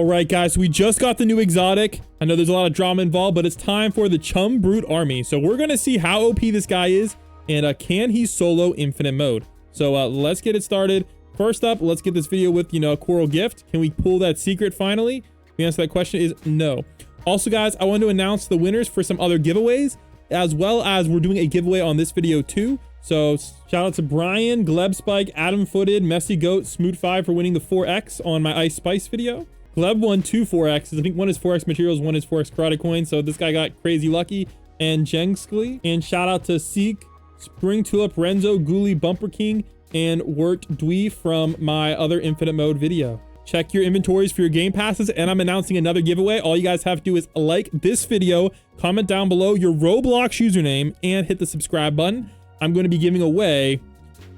All right, guys, so we just got the new exotic. I know there's a lot of drama involved, but it's time for the CHUM Brute Army. So we're going to see how OP this guy is and can he solo infinite mode. So let's get it started. First up, let's get this video with, a coral gift. Can we pull that secret finally? The answer to that question is no. Also, guys, I want to announce the winners for some other giveaways, as well as we're doing a giveaway on this video too. So shout out to Brian, Gleb Spike, Adam Footed, Messy Goat, Smoot5 for winning the 4X on my Ice Spice video. Gleb won 2 4Xs. I think one is 4X materials, one is 4X karate coin. So this guy got crazy lucky. And Jengskly. And shout out to Seek, Spring Tulip, Renzo, Ghoulie, Bumper King, and Wirt Dwee from my other infinite mode video. Check your inventories for your game passes, and I'm announcing another giveaway. All you guys have to do is like this video, comment down below your Roblox username, and hit the subscribe button. I'm going to be giving away,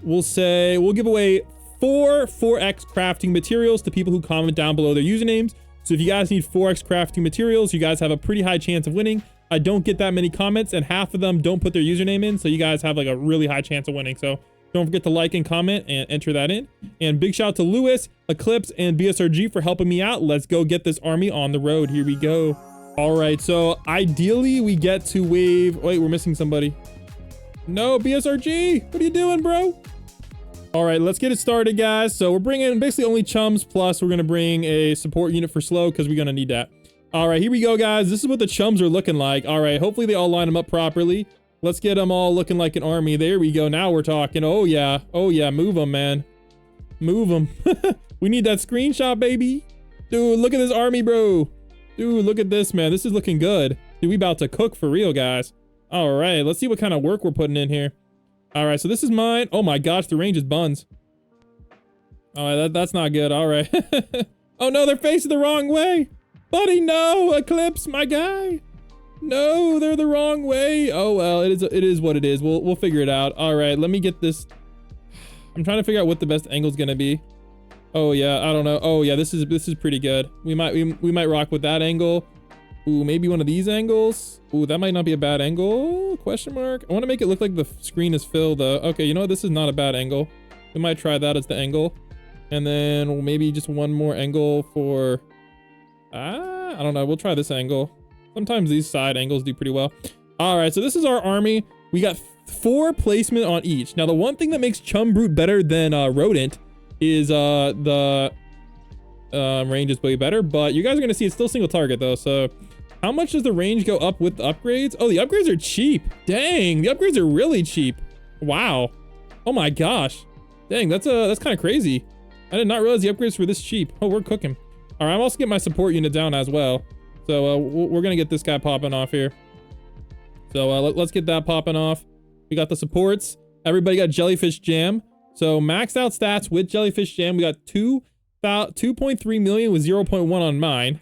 we'll give away 4 4X crafting materials to people who comment down below their usernames. So if you guys need 4X crafting materials, you guys have a pretty high chance of winning. I don't get that many comments, and half of them don't put their username in, so you guys have like a really high chance of winning. So don't forget to like and comment and enter that in. And big shout out to Lewis, Eclipse, and BSRG for helping me out. Let's go get this army on the road. Here we go. All right, so ideally we get to wave. Wait, we're missing somebody. No, BSRG, what are you doing, bro? All right, let's get it started, guys. So we're bringing basically only chums, plus we're gonna bring a support unit for slow because we're gonna need that. All right, here we go, guys. This is what the chums are looking like. All right, hopefully they all line them up properly. Let's get them all looking like an army. There we go. Now we're talking. Oh yeah, move them, man. Move them. We need that screenshot, baby. Dude, look at this army, bro. Dude, look at this, man. This is looking good. Dude, we about to cook for real, guys. All right, let's see what kind of work we're putting in here. All right, so this is mine. Oh my gosh, the range is buns. All right, that's not good. All right. Oh no, they're facing the wrong way. Buddy, no, Eclipse, my guy. No, they're the wrong way. Oh well, it is what it is. We'll figure it out. All right, let me get this. I'm trying to figure out what the best angle is gonna be. Oh yeah, I don't know. Oh yeah, this is pretty good. We might rock with that angle. Ooh, maybe one of these angles. Ooh, that might not be a bad angle. Question mark. I want to make it look like the screen is filled. Okay, you know what? This is not a bad angle. We might try that as the angle, and then maybe just one more angle for. I don't know. We'll try this angle. Sometimes these side angles do pretty well. All right, so this is our army. We got 4 placement on each. Now, the one thing that makes Chum Brute better than Rodent is the range is way better, but you guys are gonna see it's still single target though. So how much does the range go up with the upgrades? Oh, the upgrades are cheap. Dang, the upgrades are really cheap. Wow. Oh my gosh. Dang, that's kind of crazy. I did not realize the upgrades were this cheap. Oh, we're cooking. All right, I'm also getting my support unit down as well. So we're gonna get this guy popping off here. So let's get that popping off. We got the supports. Everybody got Jellyfish Jam. So maxed out stats with Jellyfish Jam. We got 2.3 million with 0.1 on mine.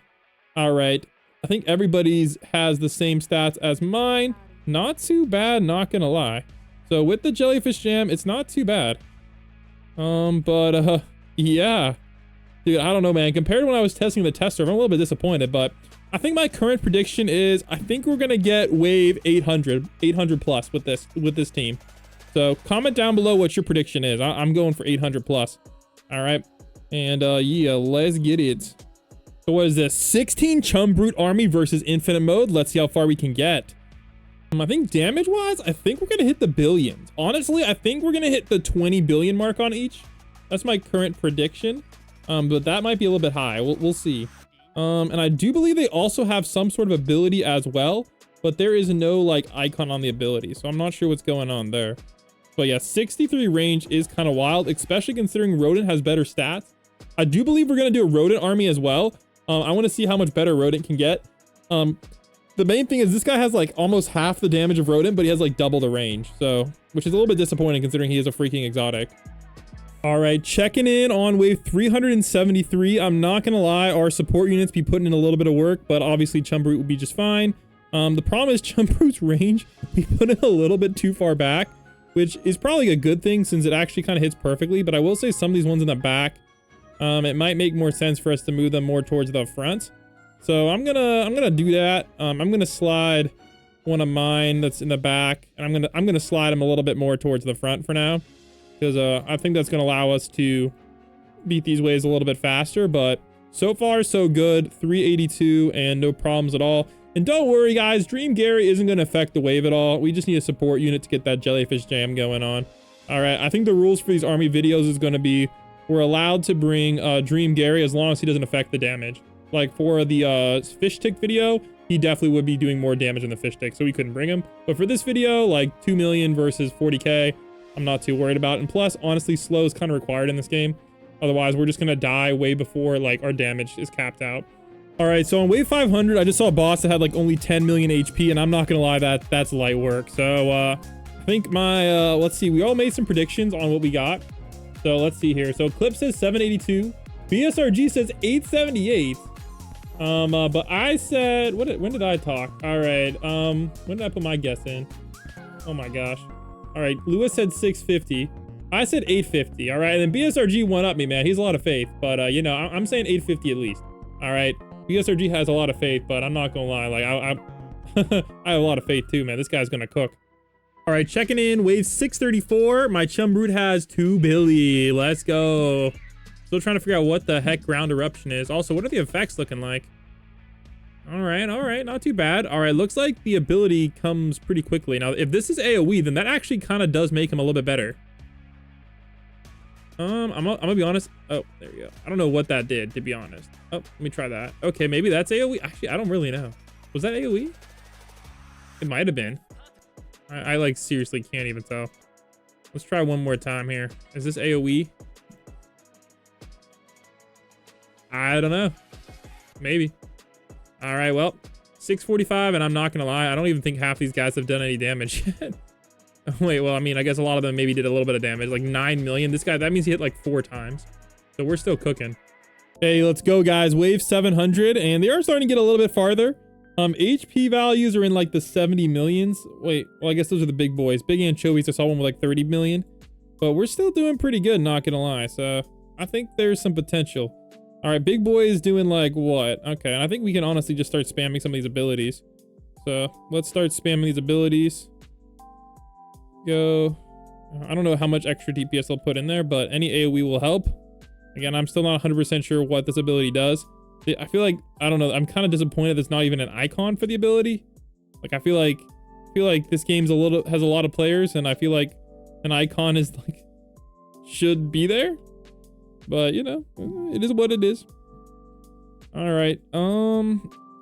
All right, I think everybody's has the same stats as mine. Not too bad, not gonna lie. So with the Jellyfish Jam, it's not too bad. Yeah. Dude, I don't know, man. Compared to when I was testing the test server, I'm a little bit disappointed, but I think my current prediction is I think we're gonna get wave 800 plus with this team. So comment down below what your prediction is. I'm going for 800 plus. All right, and yeah, let's get it. So what is this? 16 Chum Brute army versus infinite mode. Let's see how far we can get. I think damage wise, I think we're gonna hit the billions. Honestly, I think we're gonna hit the 20 billion mark on each. That's my current prediction. But that might be a little bit high. We'll see. And I do believe they also have some sort of ability as well, but there is no like icon on the ability, so I'm not sure what's going on there. But yeah, 63 range is kind of wild, especially considering Rodent has better stats. I do believe we're gonna do a Rodent army as well. I want to see how much better Rodent can get. The main thing is this guy has like almost half the damage of Rodent, but he has like double the range, so which is a little bit disappointing considering he is a freaking exotic. All right, checking in on wave 373. I'm not gonna lie, our support units be putting in a little bit of work, but obviously Chum Brute will be just fine. The problem is Chum Brute's range, we put it a little bit too far back, which is probably a good thing since it actually kind of hits perfectly. But I will say some of these ones in the back, it might make more sense for us to move them more towards the front. So I'm gonna do that. I'm gonna slide one of mine that's in the back, and I'm gonna slide them a little bit more towards the front for now, because I think that's gonna allow us to beat these waves a little bit faster. But So far, so good. 382 and no problems at all. And don't worry, guys. Dream Gary isn't going to affect the wave at all. We just need a support unit to get that jellyfish jam going on. All right. I think the rules for these army videos is going to be we're allowed to bring Dream Gary as long as he doesn't affect the damage. Like for the fish tick video, he definitely would be doing more damage than the fish tick, so we couldn't bring him. But for this video, like 2 million versus 40k, I'm not too worried about. And plus, honestly, slow is kind of required in this game. Otherwise, we're just going to die way before like our damage is capped out. All right, so on wave 500, I just saw a boss that had like only 10 million HP, and I'm not going to lie, that's light work. So I think my, let's see, we all made some predictions on what we got. So let's see here. So Clip says 782. BSRG says 878. But I said, when did I talk? All right. When did I put my guess in? Oh my gosh. All right. Lewis said 650. I said 850. All right. And then BSRG won up me, man. He's a lot of faith, but you know, I'm saying 850 at least. All right. BSRG has a lot of faith, but I'm not gonna lie. Like I have a lot of faith too, man. This guy's gonna cook. All right, checking in, wave 634. My Chum Brute has 2 Billy. Let's go. Still trying to figure out what the heck ground eruption is. Also, what are the effects looking like? All right, not too bad. All right, looks like the ability comes pretty quickly. Now, if this is AoE, then that actually kind of does make him a little bit better. I'm gonna be honest. Oh, there we go. I don't know what that did, to be honest. Oh, let me try that. Okay, maybe that's AoE. Actually, I don't really know. Was that AoE? It might have been. I like seriously can't even tell. Let's try one more time here. Is this AoE? I don't know. Maybe. All right, well, 645, and I'm not gonna lie, I don't even think half these guys have done any damage yet. Wait, well, I mean, I guess a lot of them maybe did a little bit of damage, like 9 million. This guy, that means he hit like 4 times. So we're still cooking. Hey, let's go, guys. Wave 700, and they are starting to get a little bit farther. HP values are in like the 70 millions. Wait, well, I guess those are the big boys. Big anchovies, I saw one with like 30 million. But we're still doing pretty good, not gonna lie. So I think there's some potential. All right, big boy is doing like what? Okay, and I think we can honestly just start spamming some of these abilities. So let's start spamming these abilities. Go. I don't know how much extra DPS they'll put in there, but any AoE will help. Again, I'm still not 100% sure what this ability does. I feel like, I don't know, I'm kind of disappointed there's not even an icon for the ability. Like, I feel like this game's has a lot of players, and I feel like an icon is like, should be there. But, you know, it is what it is. All right.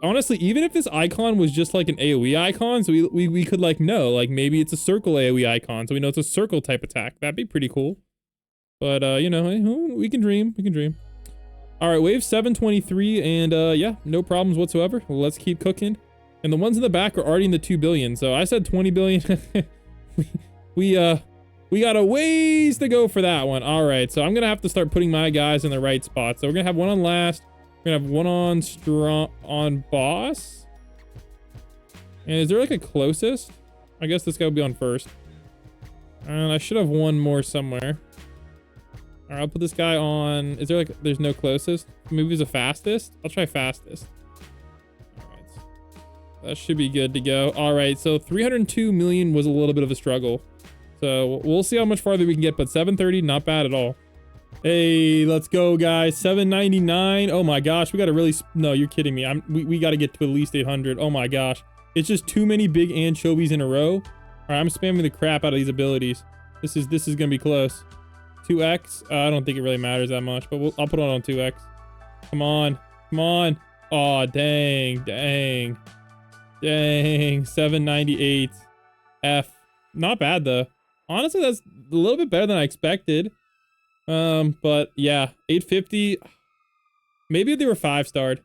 Honestly, even if this icon was just like an AoE icon, so we could like know, like maybe it's a circle AoE icon, so we know it's a circle type attack. That'd be pretty cool. But, you know, we can dream. We can dream. All right, wave 723, and yeah, no problems whatsoever. Let's keep cooking. And the ones in the back are already in the 2 billion. So I said 20 billion. we got a ways to go for that one. All right, so I'm gonna have to start putting my guys in the right spot. So we're gonna have one on last. We're gonna have one on strong on boss. And is there like a closest? I guess this guy will be on first. And I should have one more somewhere. All right, I'll put this guy on. Is there like, there's no closest? Maybe there's a fastest? I'll try fastest. All right. That should be good to go. All right, so 302 million was a little bit of a struggle. So we'll see how much farther we can get, but 730, not bad at all. Hey, let's go, guys. 799. Oh my gosh, we got to really, no, you're kidding me. We got to get to at least 800. Oh my gosh. It's just too many big anchovies in a row. All right, I'm spamming the crap out of these abilities. This is going to be close. 2x. I don't think it really matters that much, but I'll put it on 2x. Come on. Come on. Oh, dang. 798. F. Not bad, though. Honestly, that's a little bit better than I expected. But yeah, 850. Maybe if they were 5-starred.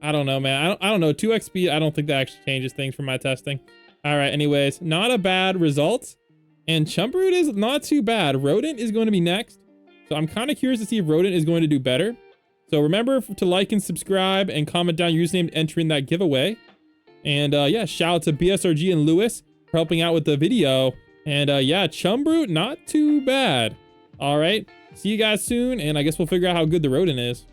I don't know, man. I don't know. 2x speed, I don't think that actually changes things from my testing. All right, anyways, not a bad result. And Chum Brute is not too bad. Rodent is going to be next. So I'm kind of curious to see if Rodent is going to do better. So remember to like and subscribe and comment down your username to enter in that giveaway. And yeah, shout out to BSRG and Lewis for helping out with the video. And yeah, Chum Brute, not too bad. All right, see you guys soon. And I guess we'll figure out how good the Rodent is.